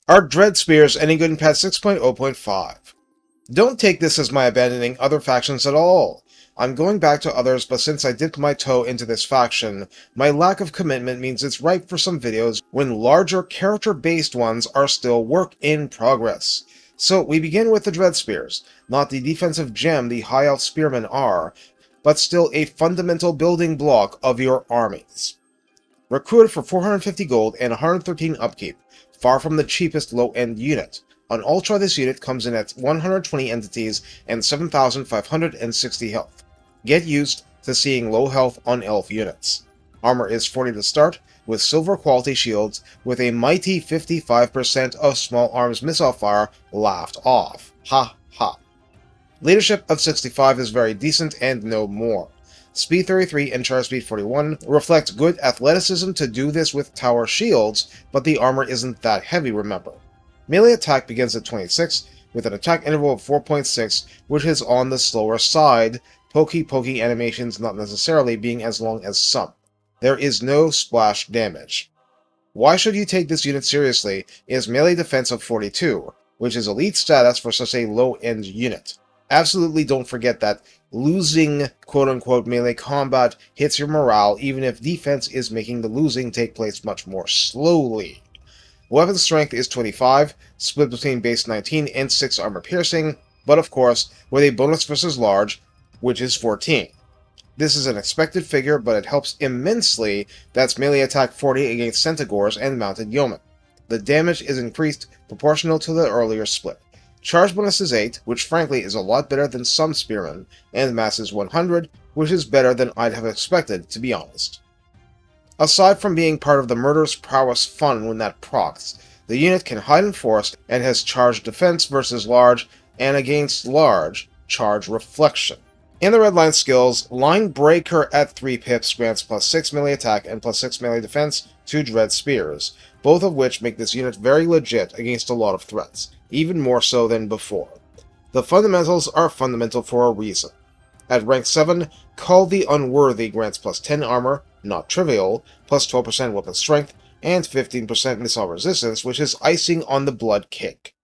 Are Dreadspears any good in patch 6.0.5? Don't take this as my abandoning other factions at all. I'm going back to others, but since I dipped my toe into this faction, my lack of commitment means it's ripe for some videos when larger character-based ones are still work in progress. So we begin with the Dreadspears, not the defensive gem the High Elf Spearmen are, but still a fundamental building block of your armies. Recruited for 450 gold and 113 upkeep, far from the cheapest low-end unit. On Ultra, this unit comes in at 120 entities and 7,560 health. Get used to seeing low health on elf units. Armor is 40 to start, with silver quality shields, with a mighty 55% of small arms missile fire laughed off. Ha ha. Leadership of 65 is very decent and no more. Speed 33 and charge speed 41 reflect good athleticism to do this with tower shields, but the armor isn't that heavy, remember. Melee attack begins at 26, with an attack interval of 4.6, which is on the slower side, pokey animations not necessarily being as long as some. There is no splash damage. Why should you take this unit seriously is melee defense of 42, which is elite status for such a low-end unit. Absolutely don't forget that losing quote-unquote melee combat hits your morale even if defense is making the losing take place much more slowly. Weapon strength is 25, split between base 19 and 6 armor piercing, but of course with a bonus versus large, which is 14. This is an expected figure, but it helps immensely that's melee attack 40 against Centaurs and Mounted Yeomen. The damage is increased proportional to the earlier split. Charge bonus is 8, which frankly is a lot better than some spearmen, and mass is 100, which is better than I'd have expected, to be honest. Aside from being part of the Murderous Prowess fun when that procs, the unit can hide in forest and has charge defense versus large, and against large, charge reflection. In the Redline skills, Line Breaker at 3 pips grants plus 6 melee attack and plus 6 melee defense to Dreadspears, both of which make this unit very legit against a lot of threats, even more so than before. The fundamentals are fundamental for a reason. At rank 7, Call the Unworthy grants plus 10 armor, not trivial, plus 12% weapon strength, and 15% missile resistance, which is icing on the blood cake.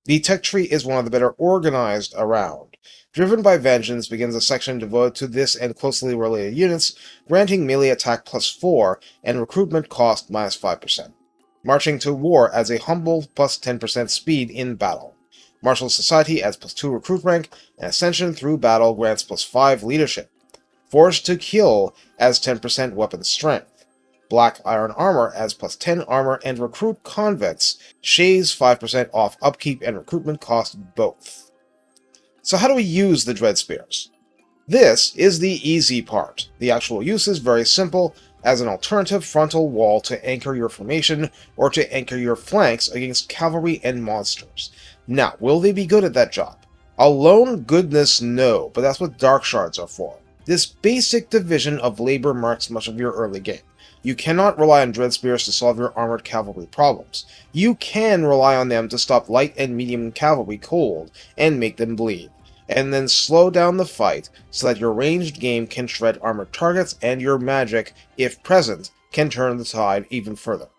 The tech tree is one of the better organized around. Driven by Vengeance begins a section devoted to this and closely related units, granting melee attack plus 4 and recruitment cost minus 5%. Marching to War adds a humble plus 10% speed in battle. Martial Society adds plus 2 recruit rank, and Ascension through battle grants plus 5 leadership. Forged to Kill adds 10% weapon strength. Black Iron Armor adds plus 10 armor and recruit convicts, shaves 5% off upkeep and recruitment cost both. So how do we use the Dreadspears? This is the easy part. The actual use is very simple, as an alternative frontal wall to anchor your formation or to anchor your flanks against cavalry and monsters. Now, will they be good at that job? Alone goodness no, but that's what Dark Shards are for. This basic division of labor marks much of your early game. You cannot rely on Dreadspears to solve your armored cavalry problems. You can rely on them to stop light and medium cavalry cold and make them bleed, and then slow down the fight so that your ranged game can shred armored targets and your magic, if present, can turn the tide even further.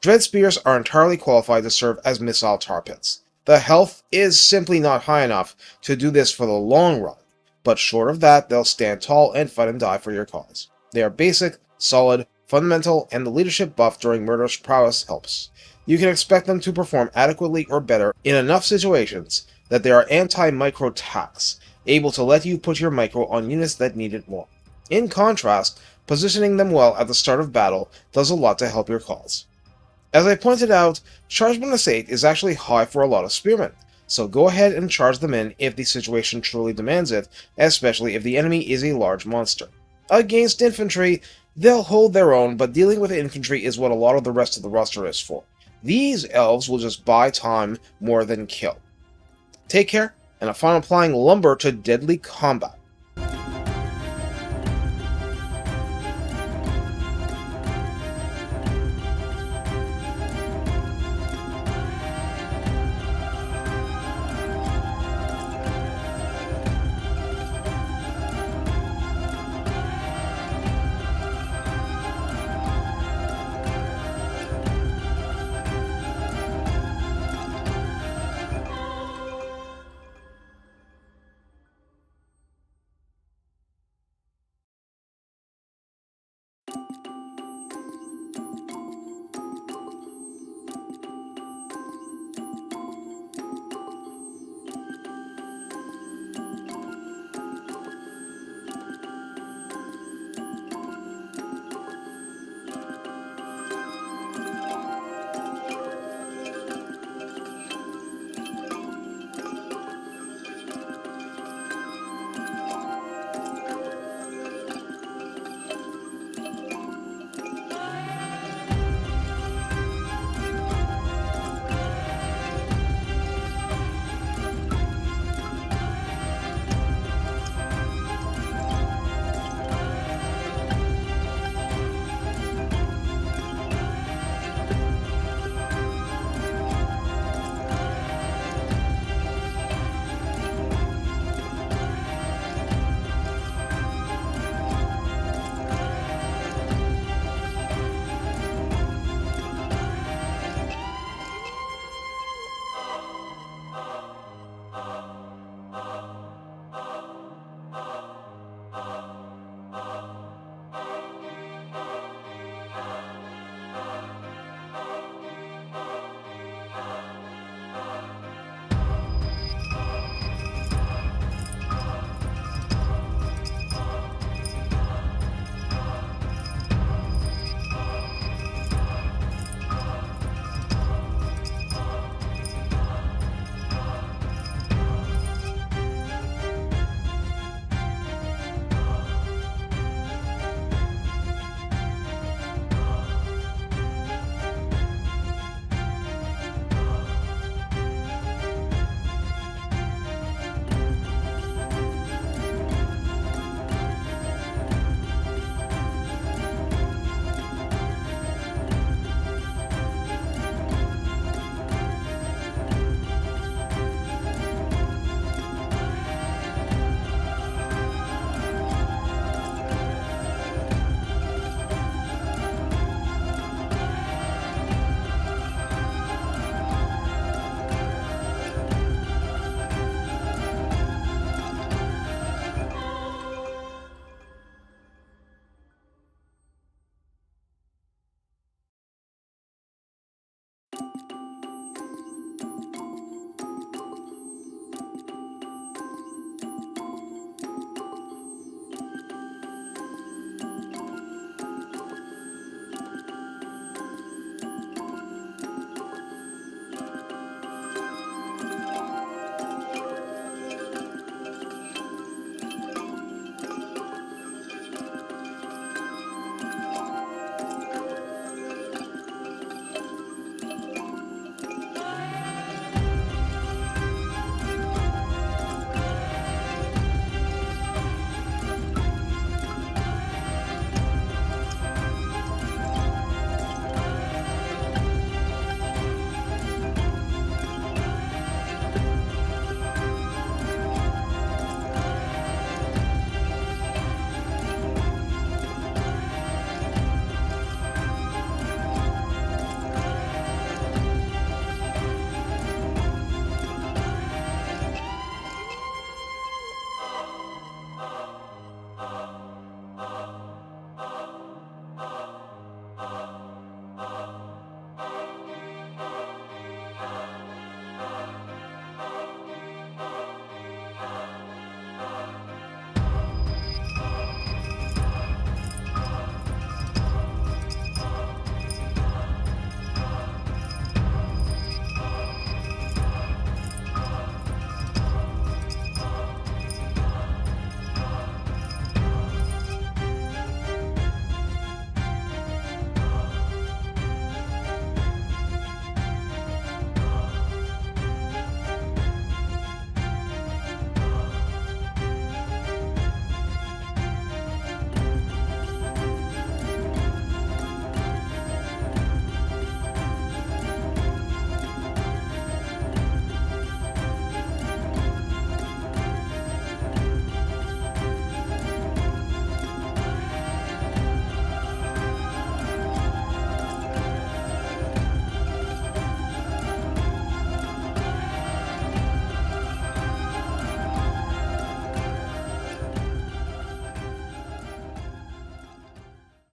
Dreadspears are entirely qualified to serve as missile tar pits. The health is simply not high enough to do this for the long run, but short of that, they'll stand tall and fight and die for your cause. They are basic, solid, fundamental, and the leadership buff during Murderous Prowess helps. You can expect them to perform adequately or better in enough situations that they are anti-micro tax, able to let you put your micro on units that need it more. In contrast, positioning them well at the start of battle does a lot to help your cause. As I pointed out, charge bonus 8 is actually high for a lot of spearmen, so go ahead and charge them in if the situation truly demands it, especially if the enemy is a large monster. Against infantry, they'll hold their own, but dealing with infantry is what a lot of the rest of the roster is for. These elves will just buy time more than kill. Take care, and have fun applying lumber to deadly combat.